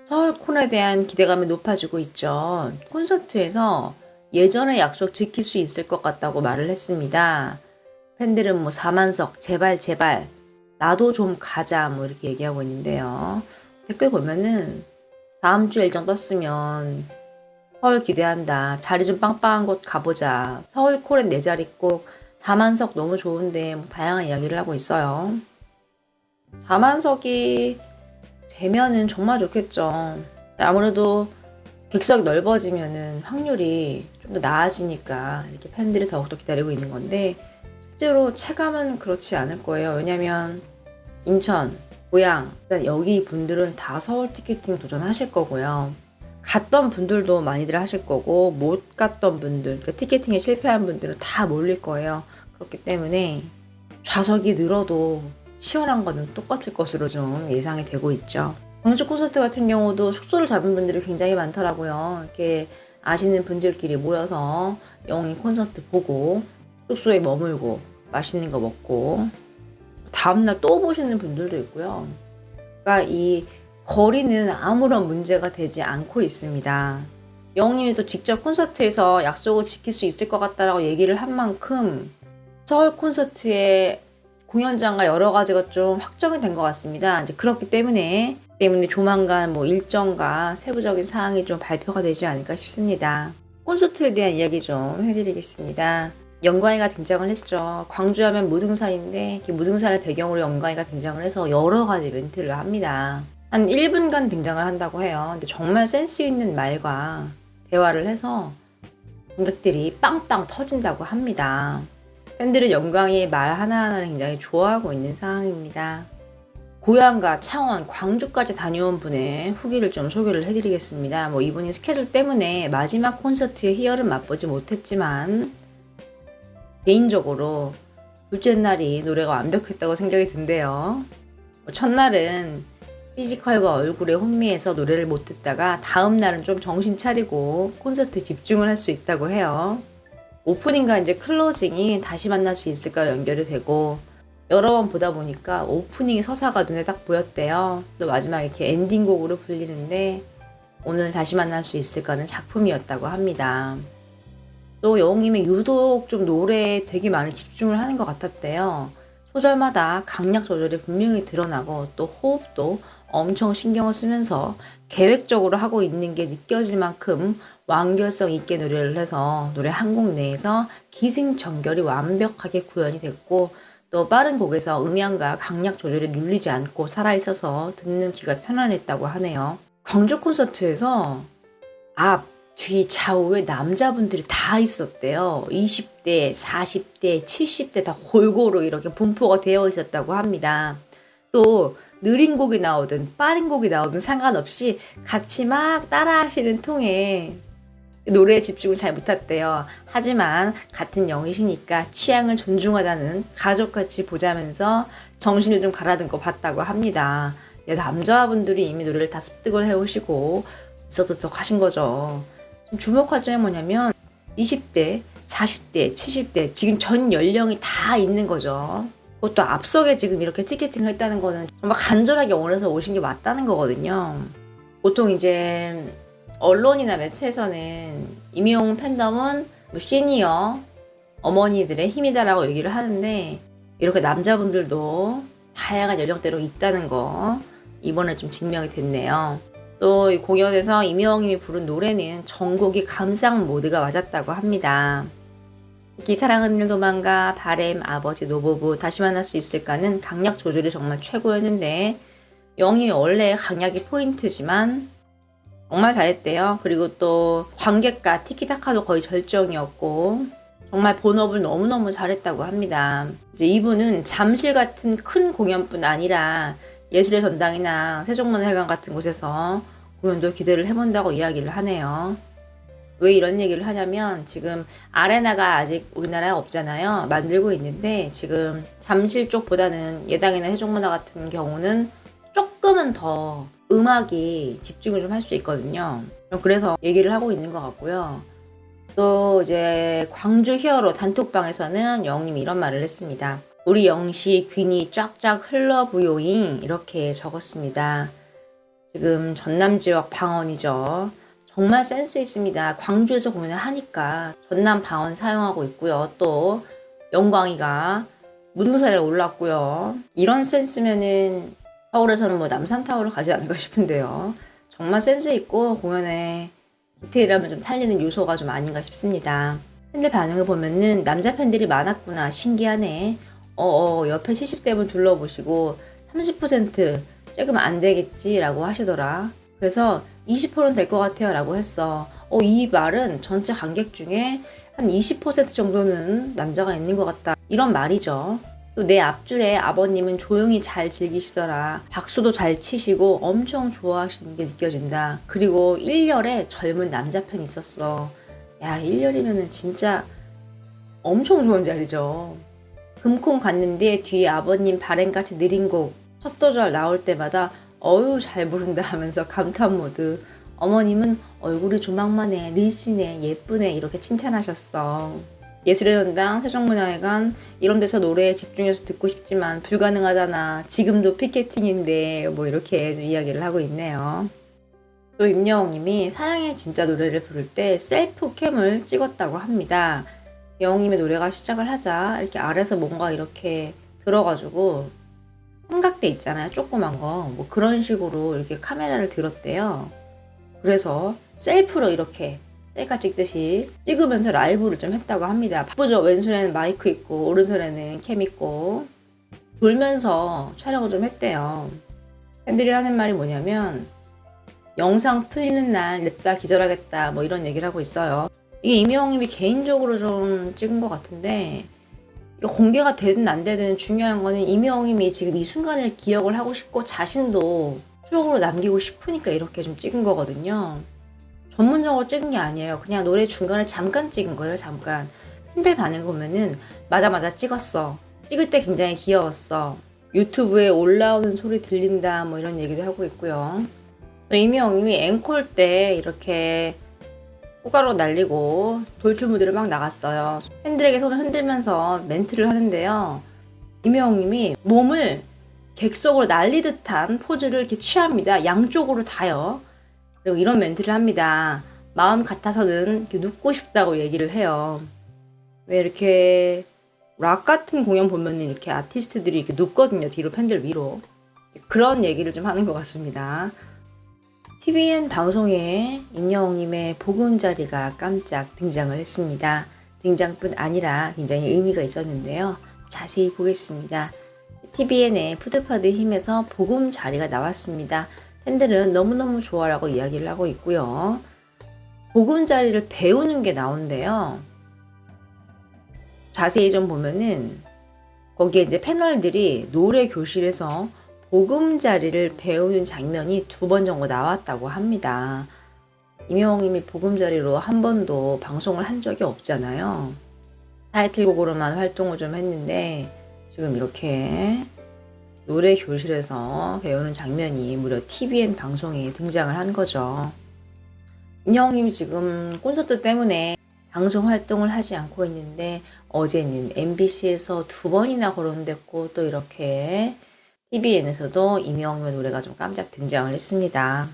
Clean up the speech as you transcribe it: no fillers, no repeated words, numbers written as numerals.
서울콘에 대한 기대감이 높아지고 있죠. 콘서트에서 예전의 약속 지킬 수 있을 것 같다고 말을 했습니다. 팬들은 뭐 4만석 제발 제발 나도 좀 가자 뭐 이렇게 얘기하고 있는데요. 댓글 보면은 다음 주 일정 떴으면 서울 기대한다. 자리 좀 빵빵한 곳 가보자. 서울콜엔 내 자리 꼭 4만석 너무 좋은데 뭐 다양한 이야기를 하고 있어요. 4만석이 되면은 정말 좋겠죠. 아무래도 객석이 넓어지면은 확률이 좀 더 나아지니까 이렇게 팬들이 더욱더 기다리고 있는 건데 실제로 체감은 그렇지 않을 거예요. 왜냐면 인천, 고양, 일단 여기 분들은 다 서울 티켓팅 도전하실 거고요. 갔던 분들도 많이들 하실 거고 못 갔던 분들, 그러니까 티켓팅에 실패한 분들은 다 몰릴 거예요. 그렇기 때문에 좌석이 늘어도 치열한 거는 똑같을 것으로 좀 예상이 되고 있죠. 광주 콘서트 같은 경우도 숙소를 잡은 분들이 굉장히 많더라고요. 이렇게 아시는 분들끼리 모여서 영희 콘서트 보고 숙소에 머물고 맛있는 거 먹고 다음날 또 보시는 분들도 있고요. 그러니까 이 거리는 아무런 문제가 되지 않고 있습니다. 영웅님이 또 직접 콘서트에서 약속을 지킬 수 있을 것 같다라고 얘기를 한 만큼 서울 콘서트의 공연장과 여러 가지가 좀 확정이 된 것 같습니다. 이제 그렇기 때문에 조만간 뭐 일정과 세부적인 사항이 좀 발표가 되지 않을까 싶습니다. 콘서트에 대한 이야기 좀 해드리겠습니다. 영광이가 등장을 했죠. 광주하면 무등산인데 무등산을 배경으로 영광이가 등장을 해서 여러 가지 멘트를 합니다. 한 1분간 등장을 한다고 해요. 근데 정말 센스 있는 말과 대화를 해서 관객들이 빵빵 터진다고 합니다. 팬들은 영광이의 말 하나하나를 굉장히 좋아하고 있는 상황입니다. 고향과 창원, 광주까지 다녀온 분의 후기를 좀 소개를 해드리겠습니다. 뭐 이분이 스케줄 때문에 마지막 콘서트의 희열은 맛보지 못했지만 개인적으로 둘째 날이 노래가 완벽했다고 생각이 든대요. 첫날은 피지컬과 얼굴에 혼미해서 노래를 못 듣다가 다음 날은 좀 정신 차리고 콘서트에 집중을 할 수 있다고 해요. 오프닝과 이제 클로징이 다시 만날 수 있을까 연결이 되고 여러 번 보다 보니까 오프닝 서사가 눈에 딱 보였대요. 또 마지막에 이렇게 엔딩곡으로 불리는데 오늘 다시 만날 수 있을까는 작품이었다고 합니다. 또 여웅님이 유독 좀 노래에 되게 많이 집중을 하는 것 같았대요. 소절마다 강약 조절이 분명히 드러나고 또 호흡도 엄청 신경을 쓰면서 계획적으로 하고 있는 게 느껴질 만큼 완결성 있게 노래를 해서 노래 한 곡 내에서 기승전결이 완벽하게 구현이 됐고 또 빠른 곡에서 음향과 강약 조절이 눌리지 않고 살아있어서 듣는 귀가 편안했다고 하네요. 광주 콘서트에서 앞, 뒤, 좌우에 남자분들이 다 있었대요. 20대, 40대, 70대 다 골고루 이렇게 분포가 되어 있었다고 합니다. 또 느린 곡이 나오든 빠른 곡이 나오든 상관없이 같이 막 따라 하시는 통에 노래에 집중을 잘 못했대요. 하지만 같은 영이시니까 취향을 존중하다는 가족같이 보자면서 정신을 좀 가라앉고 봤다고 합니다. 남자분들이 이미 노래를 다 습득을 해오시고 있어도적 하신 거죠. 주목할 점이 뭐냐면 20대, 40대, 70대 지금 전 연령이 다 있는 거죠. 그것도 앞서게 지금 이렇게 티켓팅을 했다는 거는 정말 간절하게 원해서 오신 게 맞다는 거거든요. 보통 이제 언론이나 매체에서는 임영웅 팬덤은 뭐 시니어 어머니들의 힘이다라고 얘기를 하는데 이렇게 남자분들도 다양한 연령대로 있다는 거 이번에 좀 증명이 됐네요. 또 이 공연에서 임영웅님이 부른 노래는 전곡이 감상 모드가 맞았다고 합니다. 특히 사랑은 일 도망가, 바램, 아버지, 노부부, 다시 만날 수 있을까는 강약 조절이 정말 최고였는데 영웅님이 원래 강약이 포인트지만 정말 잘했대요. 그리고 또 관객과 티키타카도 거의 절정이었고 정말 본업을 너무너무 잘했다고 합니다. 이제 이분은 잠실 같은 큰 공연뿐 아니라 예술의 전당이나 세종문화회관 같은 곳에서 공연도 기대를 해본다고 이야기를 하네요. 왜 이런 얘기를 하냐면 지금 아레나가 아직 우리나라에 없잖아요. 만들고 있는데 지금 잠실 쪽보다는 예당이나 세종문화 같은 경우는 조금은 더 음악이 집중을 좀 할 수 있거든요. 그래서 얘기를 하고 있는 것 같고요. 또 이제 광주 히어로 단톡방에서는 영님이 이런 말을 했습니다. 우리 영시 균이 쫙쫙 흘러부요잉 이렇게 적었습니다. 지금 전남 지역 방언이죠. 정말 센스 있습니다. 광주에서 공연을 하니까 전남 방언 사용하고 있고요. 또 영광이가 무등산에 올랐고요. 이런 센스면은 서울에서는 뭐 남산타워를 가지 않을까 싶은데요. 정말 센스 있고 공연에 디테일함을 좀 살리는 요소가 좀 아닌가 싶습니다. 팬들 반응을 보면은 남자 팬들이 많았구나, 신기하네. 옆에 70대분 둘러보시고 30% 조금 안 되겠지라고 하시더라. 그래서 20%는 될 것 같아요 라고 했어. 이 말은 전체 관객 중에 한 20% 정도는 남자가 있는 것 같다, 이런 말이죠. 또 내 앞줄에 아버님은 조용히 잘 즐기시더라. 박수도 잘 치시고 엄청 좋아하시는 게 느껴진다. 그리고 1열에 젊은 남자 팬이 있었어. 야, 1열이면은 진짜 엄청 좋은 자리죠. 금콩 갔는데 뒤에 아버님 발행같이 느린 곡 첫 소절 나올 때마다 어유 잘 부른다 하면서 감탄 모드. 어머님은 얼굴이 조망만해, 늘씬해, 예쁘네 이렇게 칭찬하셨어. 예술의 전당, 세종문화회관 이런 데서 노래에 집중해서 듣고 싶지만 불가능하잖아. 지금도 피켓팅인데 뭐 이렇게 좀 이야기를 하고 있네요. 또 임여웅님이 사랑의 진짜 노래를 부를 때 셀프 캠을 찍었다고 합니다. 여웅님의 노래가 시작을 하자 이렇게 아래서 뭔가 이렇게 들어가지고 삼각대 있잖아요, 조그만 거. 뭐 그런 식으로 이렇게 카메라를 들었대요. 그래서 셀프로 이렇게 셀카 찍듯이 찍으면서 라이브를 좀 했다고 합니다. 바쁘죠. 왼손에는 마이크 있고 오른손에는 캠 있고 돌면서 촬영을 좀 했대요. 팬들이 하는 말이 뭐냐면 영상 풀리는 날 냅다 기절하겠다 뭐 이런 얘기를 하고 있어요. 이게 임영웅님이 개인적으로 좀 찍은 것 같은데, 이거 공개가 되든 안 되든 중요한 거는 임영웅님이 지금 이 순간을 기억을 하고 싶고 자신도 추억으로 남기고 싶으니까 이렇게 좀 찍은 거거든요. 전문적으로 찍은 게 아니에요. 그냥 노래 중간에 잠깐 찍은 거예요. 잠깐. 팬들 반응 보면은 맞아 찍었어. 찍을 때 굉장히 귀여웠어. 유튜브에 올라오는 소리 들린다 뭐 이런 얘기도 하고 있고요. 임영웅님이 앵콜 때 이렇게 꽃가루 날리고 돌출 무대를 막 나갔어요. 팬들에게 손을 흔들면서 멘트를 하는데요. 임영웅님이 몸을 객석으로 날리듯한 포즈를 이렇게 취합니다. 양쪽으로 다요. 그리고 이런 멘트를 합니다. 마음 같아서는 이렇게 눕고 싶다고 얘기를 해요. 왜 이렇게 락 같은 공연 보면 이렇게 아티스트들이 이렇게 눕거든요. 뒤로 팬들 위로. 그런 얘기를 좀 하는 것 같습니다. TVN 방송에 임영웅님의 보금자리가 깜짝 등장을 했습니다. 등장뿐 아니라 굉장히 의미가 있었는데요. 자세히 보겠습니다. TVN의 푸드파드 힘에서 보금자리가 나왔습니다. 팬들은 너무너무 좋아라고 이야기를 하고 있고요. 보금자리를 배우는 게 나온대요. 자세히 좀 보면은 거기에 이제 패널들이 노래 교실에서 보금자리를 배우는 장면이 2번 정도 나왔다고 합니다. 임영웅님이 보금자리로 한 번도 방송을 한 적이 없잖아요. 타이틀곡으로만 활동을 좀 했는데 지금 이렇게 노래 교실에서 배우는 장면이 무려 TVN 방송에 등장을 한 거죠. 임영웅님이 지금 콘서트 때문에 방송 활동을 하지 않고 있는데 어제는 MBC에서 2번이나 거론됐고 또 이렇게 TVN에서도 임영웅의 노래가 좀 깜짝 등장을 했습니다.